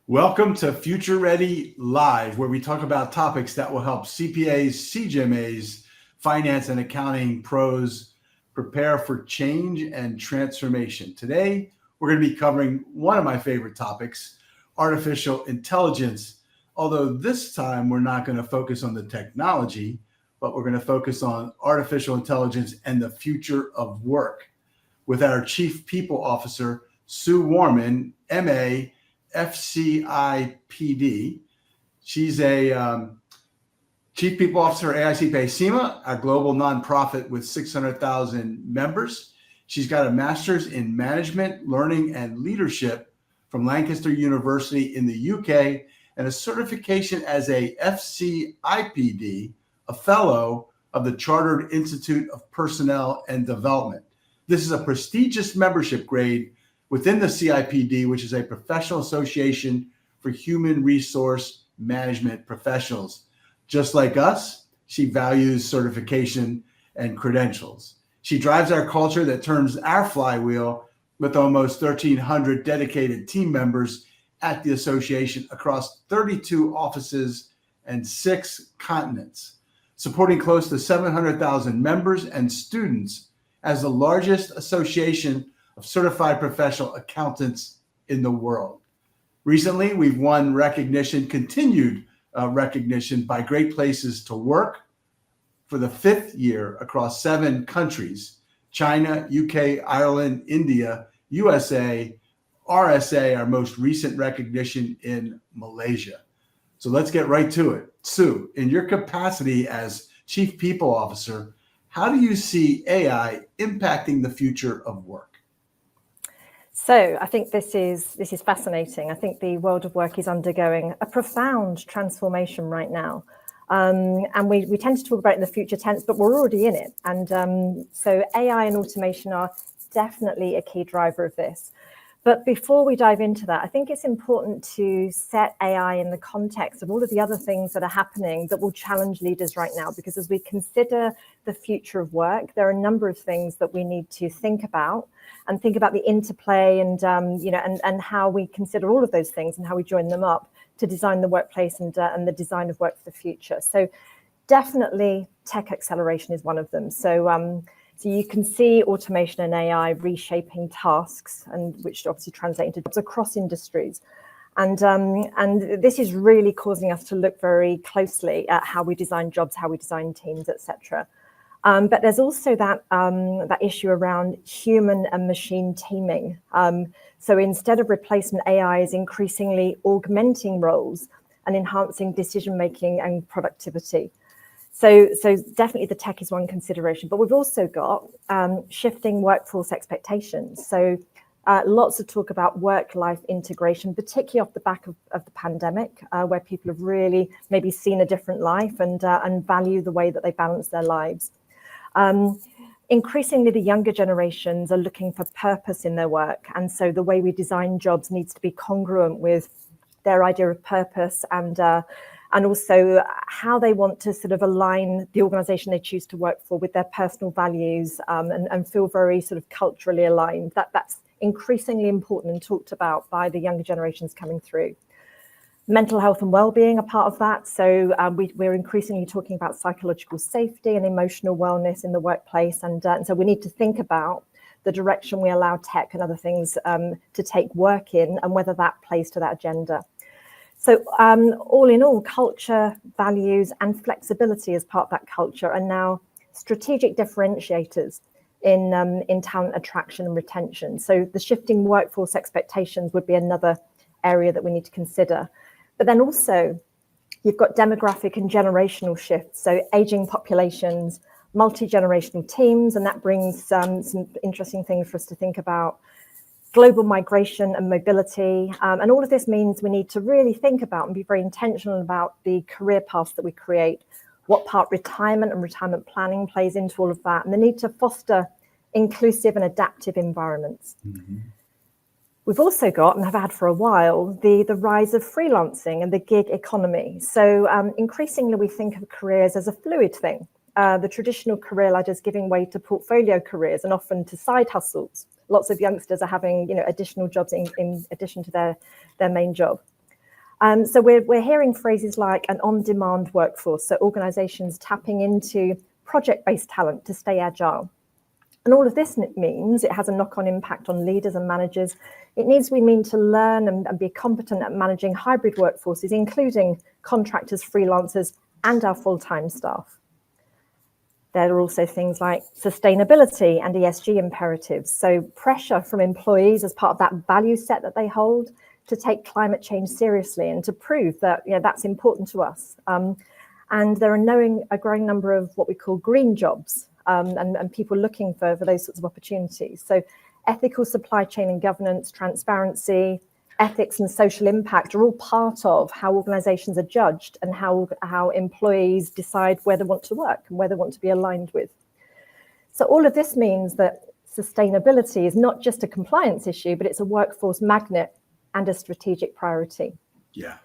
Welcome to Future Ready Live, where we talk about topics that will help CPAs, CGMAs, finance and accounting pros prepare for change and transformation. Today, we're going to be covering one of my favorite topics, artificial intelligence. Although this time we're not going to focus on the technology, but we're going to focus on artificial intelligence and the future of work with our Chief People Officer, Sue Warman, MA, FCIPD. She's a Chief People Officer at AIPCA-CIMA, a global nonprofit with 600,000 members. She's got a master's in management, learning, and leadership from Lancaster University in the UK, and a certification as a FCIPD, a fellow of the Chartered Institute of Personnel and Development. This is a prestigious membership grade within the CIPD, which is a professional association for human resource management professionals. Just like us, she values certification and credentials. She drives our culture that turns our flywheel with almost 1,300 dedicated team members at the association across 32 offices and 6 continents, supporting close to 700,000 members and students as the largest association of certified professional accountants in the world. Recently, we've won continued recognition by Great Places to Work for the 5th year across 7 countries: China, UK, Ireland, India, USA, RSA, our most recent recognition in Malaysia. So let's get right to it. Sue, in your capacity as Chief People Officer, how do you see AI impacting the future of work? So I think this is fascinating. I think the world of work is undergoing a profound transformation right now. And we tend to talk about it in the future tense, but we're already in it. And so AI and automation are definitely a key driver of this. But before we dive into that, I think it's important to set AI in the context of all of the other things that are happening that will challenge leaders right now. Because as we consider the future of work, there are a number of things that we need to think about the interplay and how we consider all of those things and how we join them up to design the workplace and the design of work for the future. So definitely tech acceleration is one of them. So you can see automation and AI reshaping tasks, and which obviously translate into jobs across industries. And this is really causing us to look very closely at how we design jobs, how we design teams, etc. But there's also that issue around human and machine teaming. So instead of replacement, AI is increasingly augmenting roles and enhancing decision-making and productivity. So definitely the tech is one consideration, but we've also got shifting workforce expectations. So lots of talk about work-life integration, particularly off the back of the pandemic, where people have really maybe seen a different life and value the way that they balance their lives. Increasingly, the younger generations are looking for purpose in their work. And so the way we design jobs needs to be congruent with their idea of purpose and also how they want to sort of align the organization they choose to work for with their personal values and feel very sort of culturally aligned. That's increasingly important and talked about by the younger generations coming through. Mental health and well-being are part of that. So we're increasingly talking about psychological safety and emotional wellness in the workplace. And so we need to think about the direction we allow tech and other things to take work in and whether that plays to that agenda. So all in all, culture, values, and flexibility as part of that culture are now strategic differentiators in talent attraction and retention. So the shifting workforce expectations would be another area that we need to consider. But then also, you've got demographic and generational shifts, so aging populations, multi-generational teams, and that brings some interesting things for us to think about. Global migration and mobility, and all of this means we need to really think about and be very intentional about the career paths that we create, what part retirement and retirement planning plays into all of that, and the need to foster inclusive and adaptive environments. Mm-hmm. We've also got, and have had for a while, the rise of freelancing and the gig economy. So increasingly we think of careers as a fluid thing. The traditional career ladders giving way to portfolio careers and often to side hustles. Lots of youngsters are having, additional jobs in addition to their main job. So we're hearing phrases like an on-demand workforce, so organizations tapping into project-based talent to stay agile. And all of this means it has a knock-on impact on leaders and managers. It needs we mean to learn and be competent at managing hybrid workforces, including contractors, freelancers, and our full-time staff. There are also things like sustainability and ESG imperatives. So pressure from employees as part of that value set that they hold to take climate change seriously and to prove that that's important to us. And there are a growing number of what we call green jobs and people looking for those sorts of opportunities. So ethical supply chain and governance, transparency, ethics and social impact are all part of how organizations are judged and how employees decide where they want to work and where they want to be aligned with. So all of this means that sustainability is not just a compliance issue, but it's a workforce magnet and a strategic priority. Yeah.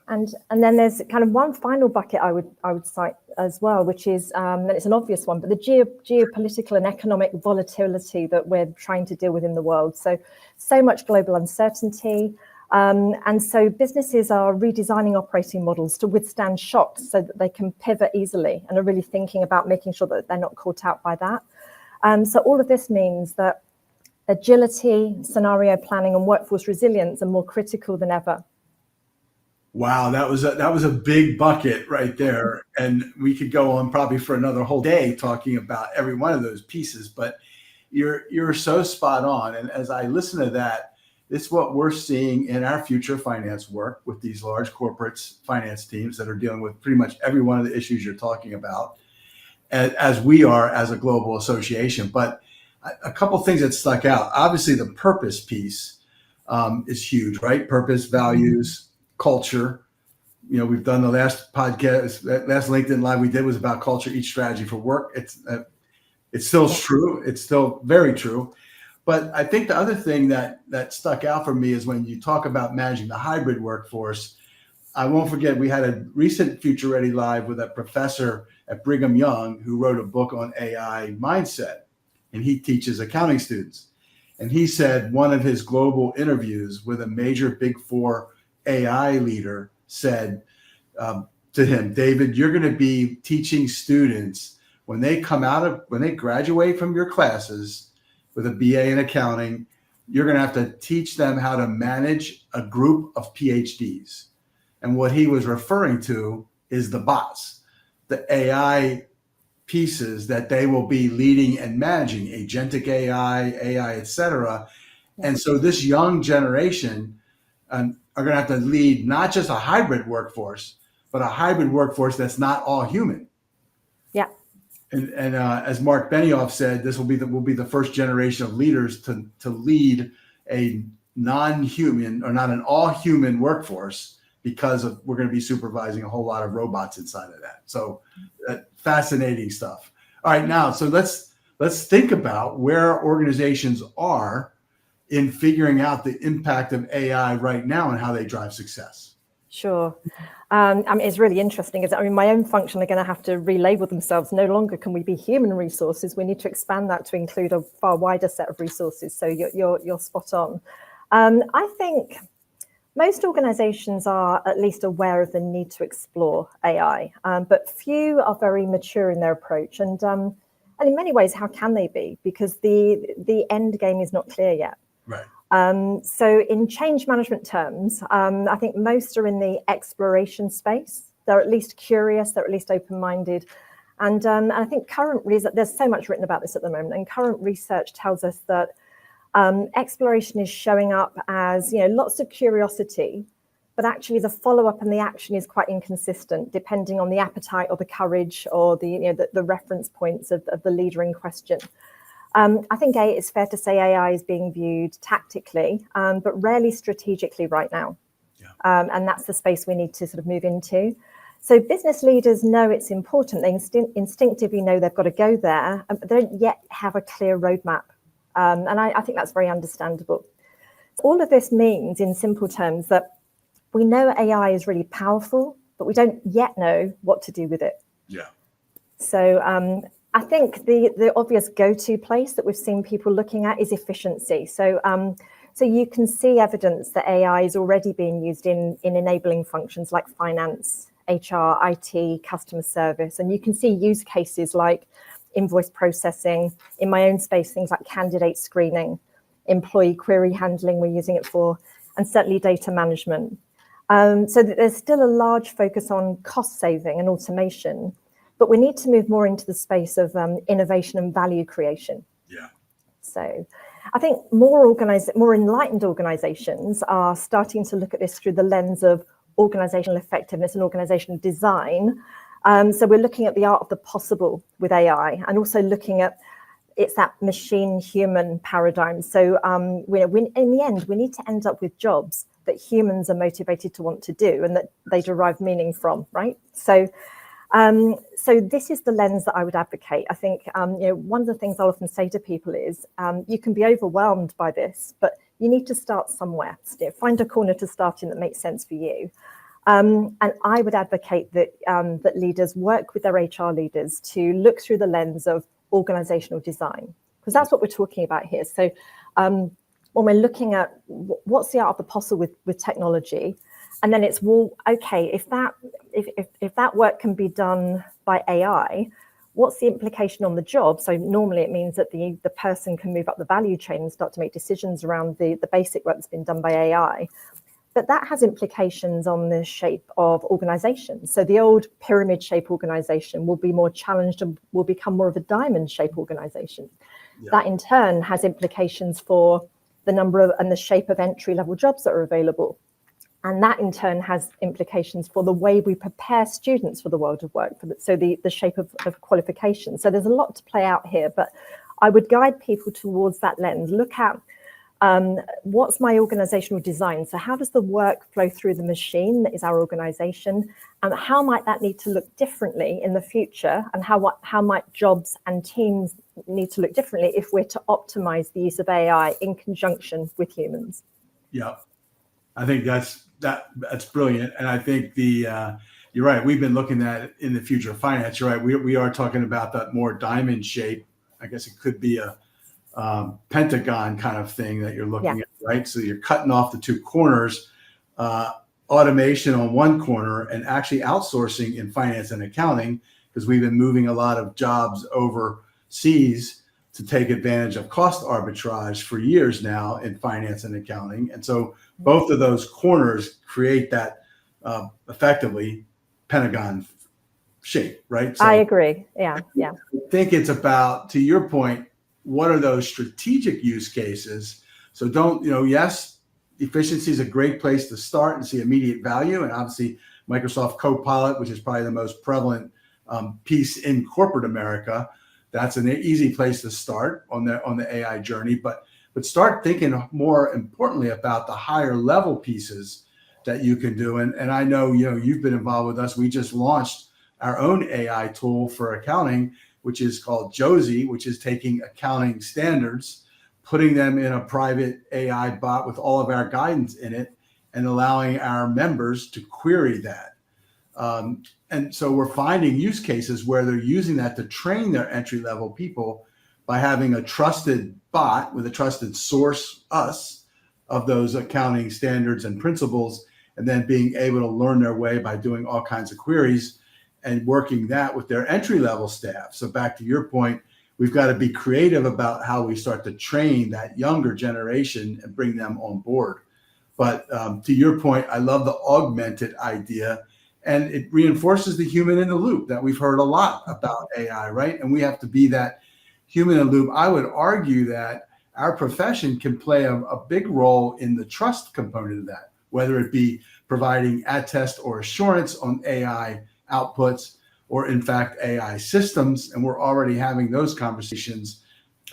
And then there's kind of one final bucket I would cite as well, which is, and it's an obvious one, but the geopolitical and economic volatility that we're trying to deal with in the world. So much global uncertainty. And so businesses are redesigning operating models to withstand shocks so that they can pivot easily and are really thinking about making sure that they're not caught out by that. So all of this means that agility, scenario planning, and workforce resilience are more critical than ever. Wow, that was a big bucket right there, and we could go on probably for another whole day talking about every one of those pieces. But you're so spot on, and as I listen to that, it's what we're seeing in our future finance work with these large corporates finance teams that are dealing with pretty much every one of the issues you're talking about, as we are as a global association. But a couple things that stuck out. Obviously, the purpose piece is huge, right? Purpose, values, culture. We've done the last podcast, last LinkedIn Live we did was about culture, each strategy for work. It's still true. It's still very true. But I think the other thing that stuck out for me is when you talk about managing the hybrid workforce. I won't forget, we had a recent Future Ready Live with a professor at Brigham Young who wrote a book on AI mindset, and he teaches accounting students. And he said one of his global interviews with a major Big Four AI leader said to him, David, you're going to be teaching students when they graduate from your classes with a BA in accounting, you're going to have to teach them how to manage a group of PhDs. And what he was referring to is the bots, the AI pieces that they will be leading and managing, agentic AI, et cetera. And so this young generation are going to have to lead not just a hybrid workforce, but a hybrid workforce that's not all human. Yeah. And as Mark Benioff said, this will be the first generation of leaders to lead a non-human or not an all-human workforce, because we're going to be supervising a whole lot of robots inside of that. So fascinating stuff. All right, now so let's think about where organizations are in figuring out the impact of AI right now and how they drive success. Sure. It's really interesting. My own function are going to have to relabel themselves. No longer can we be human resources. We need to expand that to include a far wider set of resources. So you're spot on. I think most organizations are at least aware of the need to explore AI, but few are very mature in their approach. And in many ways, how can they be? Because the end game is not clear yet. Right. So in change management terms, I think most are in the exploration space. They're at least curious, they're at least open-minded. And I think there's so much written about this at the moment, and current research tells us that exploration is showing up as, lots of curiosity, but actually the follow-up and the action is quite inconsistent, depending on the appetite or the courage or the reference points of the leader in question. I think it's fair to say AI is being viewed tactically, but rarely strategically right now. Yeah. And that's the space we need to sort of move into. So business leaders know it's important. They instinctively know they've got to go there, but they don't yet have a clear roadmap. And I think that's very understandable. All of this means, in simple terms, that we know AI is really powerful, but we don't yet know what to do with it. Yeah. So I think the obvious go-to place that we've seen people looking at is efficiency. So So you can see evidence that AI is already being used in enabling functions like finance, HR, IT, customer service. And you can see use cases like invoice processing, in my own space, things like candidate screening, employee query handling we're using it for, and certainly data management. So there's still a large focus on cost saving and automation, but we need to move more into the space of innovation and value creation. Yeah. So I think more enlightened organizations are starting to look at this through the lens of organizational effectiveness and organizational design. So we're looking at the art of the possible with AI, and also looking at it's that machine-human paradigm. So in the end, we need to end up with jobs that humans are motivated to want to do and that they derive meaning from, right? So this is the lens that I would advocate. I think one of the things I'll often say to people is you can be overwhelmed by this, but you need to start somewhere. Find a corner to start in that makes sense for you. And I would advocate that that leaders work with their HR leaders to look through the lens of organizational design, because that's what we're talking about here. So when we're looking at what's the art of the possible with technology, and then it's, well, okay, if that work can be done by AI, what's the implication on the job? So normally it means that the person can move up the value chain and start to make decisions around the basic work that's been done by AI. But that has implications on the shape of organizations. So the old pyramid shape organization will be more challenged and will become more of a diamond shape organization. Yeah. That in turn has implications for the number of and the shape of entry level jobs that are available. And that in turn has implications for the way we prepare students for the world of work, so the shape of qualifications. So there's a lot to play out here, but I would guide people towards that lens. Look at what's my organizational design? So how does the work flow through the machine that is our organization? And how might that need to look differently in the future? And how might jobs and teams need to look differently if we're to optimize the use of AI in conjunction with humans? Yeah, I think that's brilliant. And I think you're right. We've been looking at in the future of finance. You're right. We are talking about that more diamond shape. I guess it could be a pentagon kind of thing that you're looking at, right? So you're cutting off the two corners, automation on one corner, and actually outsourcing in finance and accounting, because we've been moving a lot of jobs overseas to take advantage of cost arbitrage for years now in finance and accounting. And so both of those corners create that effectively pentagon shape, right? So I agree. Yeah. I think it's about, to your point, what are those strategic use cases? So yes, efficiency is a great place to start and see immediate value. And obviously Microsoft Copilot, which is probably the most prevalent piece in corporate America, that's an easy place to start on the AI journey. But start thinking more importantly about the higher level pieces that you can do. And I know, you've been involved with us. We just launched our own AI tool for accounting, which is called Josie, which is taking accounting standards, putting them in a private AI bot with all of our guidance in it, and allowing our members to query that. And so we're finding use cases where they're using that to train their entry-level people by having a trusted bot with a trusted source, us, of those accounting standards and principles, and then being able to learn their way by doing all kinds of queries and working that with their entry-level staff. So back to your point, we've got to be creative about how we start to train that younger generation and bring them on board. But to your point, I love the augmented idea, and it reinforces the human in the loop that we've heard a lot about AI, right? And we have to be that human in the loop. I would argue that our profession can play a big role in the trust component of that, whether it be providing attest or assurance on AI outputs, or in fact AI systems. And we're already having those conversations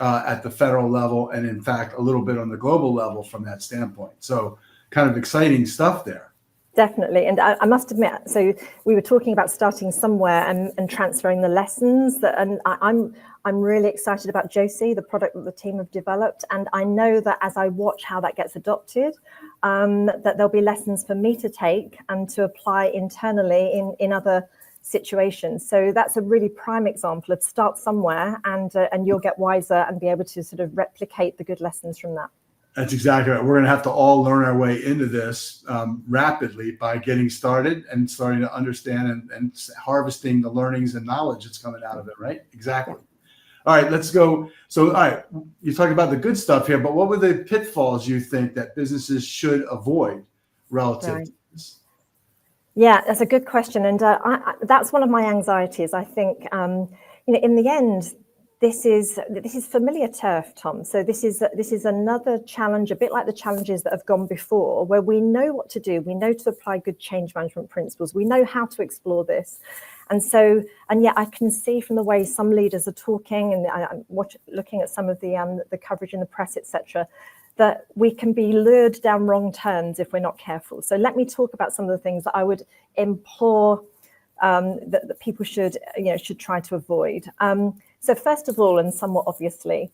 at the federal level, and in fact a little bit on the global level from that standpoint. So kind of exciting stuff there. Definitely. And I must admit, so we were talking about starting somewhere and transferring the lessons, and I'm really excited about Josie, the product that the team have developed. And I know that as I watch how that gets adopted, that there'll be lessons for me to take and to apply internally in other situations. So that's a really prime example of start somewhere, and you'll get wiser and be able to sort of replicate the good lessons from that. That's exactly right. We're going to have to all learn our way into this rapidly by getting started and starting to understand and harvesting the learnings and knowledge that's coming out of it, right? Exactly. All right, let's go. So, all right, you talked about the good stuff here, but what were the pitfalls you think that businesses should avoid relative to this? Yeah, that's a good question. And that's one of my anxieties. I think, in the end, this is familiar turf, Tom. So this is another challenge, a bit like the challenges that have gone before, where we know what to do. We know to apply good change management principles. We know how to explore this. And yet I can see from the way some leaders are talking, and I'm looking at some of the coverage in the press, etc., that we can be lured down wrong turns if we're not careful. So let me talk about some of the things that I would implore that people should try to avoid. So first of all, and somewhat obviously,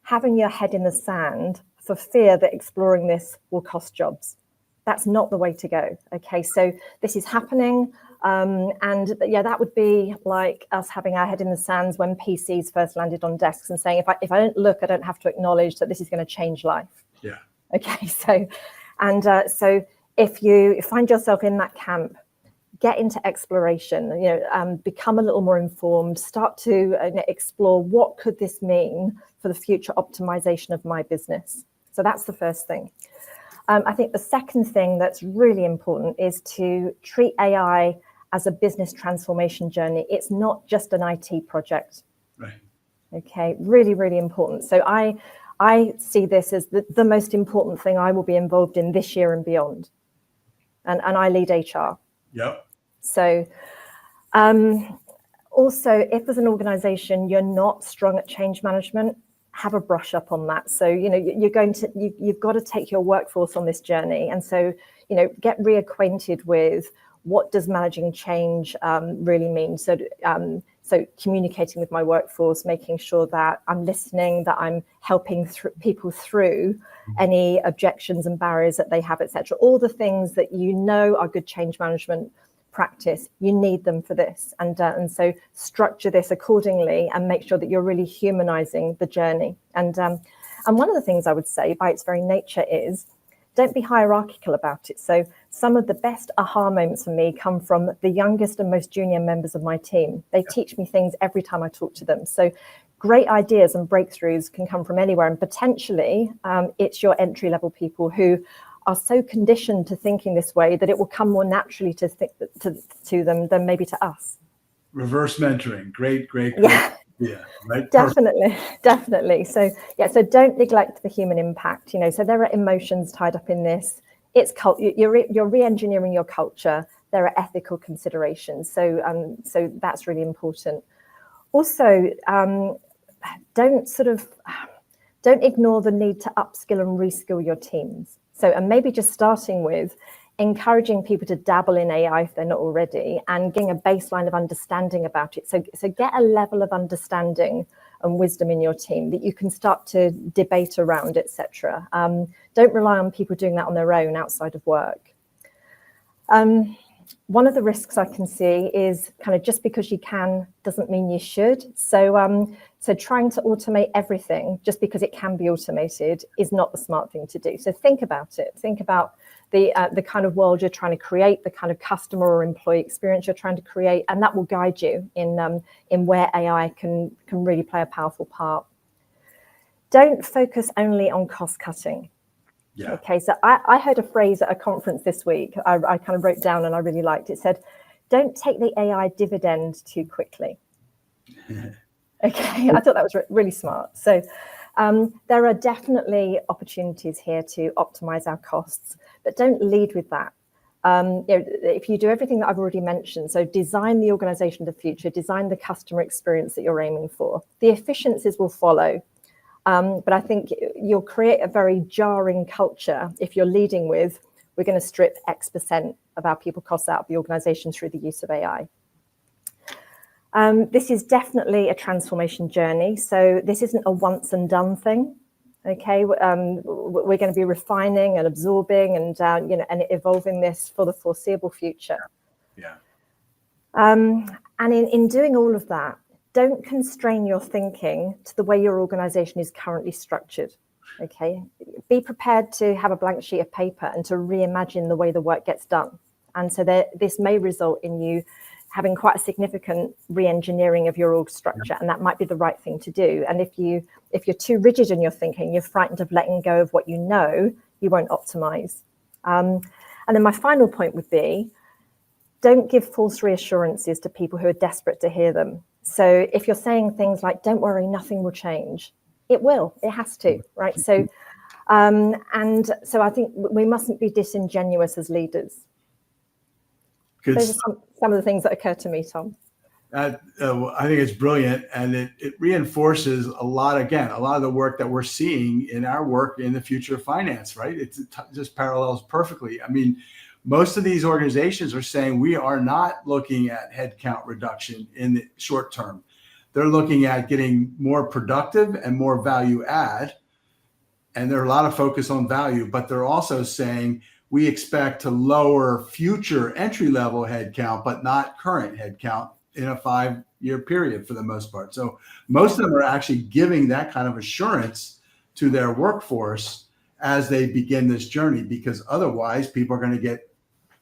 having your head in the sand for fear that exploring this will cost jobs. That's not the way to go. Okay, so this is happening. And yeah, that would be like us having our head in the sands when PCs first landed on desks and saying, if I don't look, I don't have to acknowledge that this is going to change life. Yeah. Okay, so if you find yourself in that camp, get into exploration, become a little more informed, start to explore what could this mean for the future optimization of my business. So that's the first thing. I think the second thing that's really important is to treat AI as a business transformation journey. It's not just an IT project. Right. Okay, really, really important. So I see this as the most important thing I will be involved in this year and beyond. And I lead HR. Yep. So also, if as an organization you're not strong at change management, have a brush up on that. So, you've got to take your workforce on this journey. And so, get reacquainted with what does managing change really mean. So, so communicating with my workforce, making sure that I'm listening, that I'm helping people through any objections and barriers that they have, etc. All the things that are good change management practice, you need them for this, and so structure this accordingly and make sure that you're really humanizing the journey. And one of the things I would say by its very nature is don't be hierarchical about it. So some of the best aha moments for me come from the youngest and most junior members of my team. They teach me things every time I talk to them. So great ideas and breakthroughs can come from anywhere, and potentially it's your entry level people who are so conditioned to thinking this way that it will come more naturally to them than maybe to us. Reverse mentoring, great. Yeah, right. Definitely. So don't neglect the human impact. So there are emotions tied up in this. It's you're re-engineering your culture. There are ethical considerations. So that's really important. Also, don't ignore the need to upskill and reskill your teams. So, and maybe just starting with encouraging people to dabble in AI if they're not already, and getting a baseline of understanding about it. So get a level of understanding and wisdom in your team that you can start to debate around, etc. Don't rely on people doing that on their own outside of work. One of the risks I can see is kind of just because you can doesn't mean you should. So trying to automate everything just because it can be automated is not the smart thing to do. So think about it. Think about the kind of world you're trying to create, the kind of customer or employee experience you're trying to create, and that will guide you in where AI can really play a powerful part. Don't focus only on cost cutting. Yeah. Okay, so I heard a phrase at a conference this week. I kind of wrote down and I really liked it. It said, "Don't take the AI dividend too quickly." Okay, I thought that was really smart. So there are definitely opportunities here to optimize our costs, but don't lead with that. If you do everything that I've already mentioned, so design the organization of the future, design the customer experience that you're aiming for, the efficiencies will follow. But I think you'll create a very jarring culture if you're leading with, we're going to strip X% of our people costs out of the organization through the use of AI. This is definitely a transformation journey. So this isn't a once and done thing. Okay, we're going to be refining and absorbing and and evolving this for the foreseeable future. Yeah. And in doing all of that, don't constrain your thinking to the way your organization is currently structured. Okay, be prepared to have a blank sheet of paper and to reimagine the way the work gets done. And so this may result in you having quite a significant re-engineering of your org structure, and that might be the right thing to do. And if you're too rigid in your thinking, you're frightened of letting go of what you know, you won't optimize. And then my final point would be, don't give false reassurances to people who are desperate to hear them. So if you're saying things like, don't worry, nothing will change, it will, it has to, right? So, and so I think we mustn't be disingenuous as leaders. Those are some of the things that occur to me, Tom. I think it's brilliant, and it reinforces a lot of the work that we're seeing in our work in the future of finance, right? It just parallels perfectly. I mean, most of these organizations are saying we are not looking at headcount reduction in the short term. They're looking at getting more productive and more value add. And there's a lot of focus on value, but they're also saying we expect to lower future entry-level headcount, but not current headcount in a 5-year period for the most part. So most of them are actually giving that kind of assurance to their workforce as they begin this journey, because otherwise people are going to get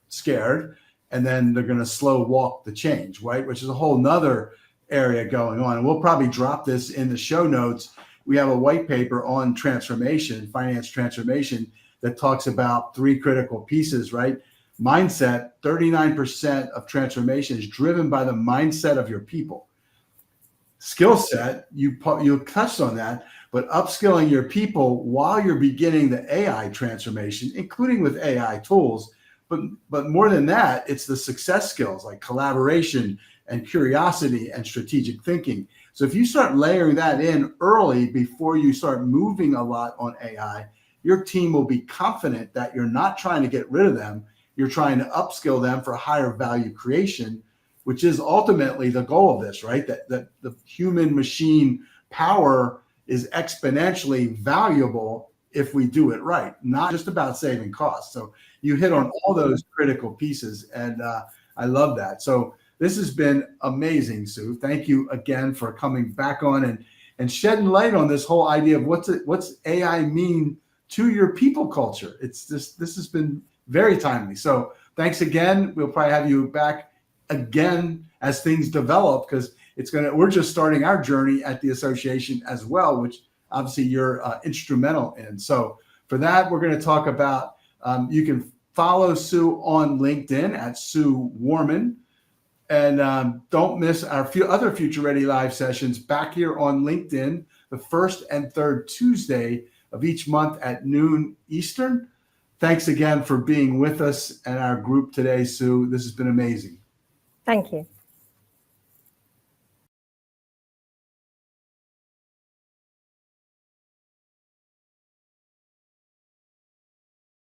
scared and then they're going to slow walk the change, right? Which is a whole nother area going on. And we'll probably drop this in the show notes. We have a white paper on transformation, finance transformation, that talks about 3 critical pieces, right? Mindset, 39% of transformation is driven by the mindset of your people. Skill set, you touched on that, but upskilling your people while you're beginning the AI transformation, including with AI tools. But more than that, it's the success skills like collaboration and curiosity and strategic thinking. So if you start layering that in early before you start moving a lot on AI, your team will be confident that you're not trying to get rid of them. You're trying to upskill them for higher value creation, which is ultimately the goal of this, right? That the human machine power is exponentially valuable if we do it right, not just about saving costs. So you hit on all those critical pieces, and I love that. So this has been amazing, Sue. Thank you again for coming back on and shedding light on this whole idea of what's AI mean to your people culture. This has been very timely. So thanks again. We'll probably have you back again as things develop, because we're just starting our journey at the association as well, which obviously you're instrumental in. So for that, we're going to talk about, you can follow Sue on LinkedIn at Sue Warman. And don't miss our other Future Ready Live sessions back here on LinkedIn, the first and third Tuesday of each month at noon Eastern. Thanks again for being with us and our group today, Sue. This has been amazing. Thank you.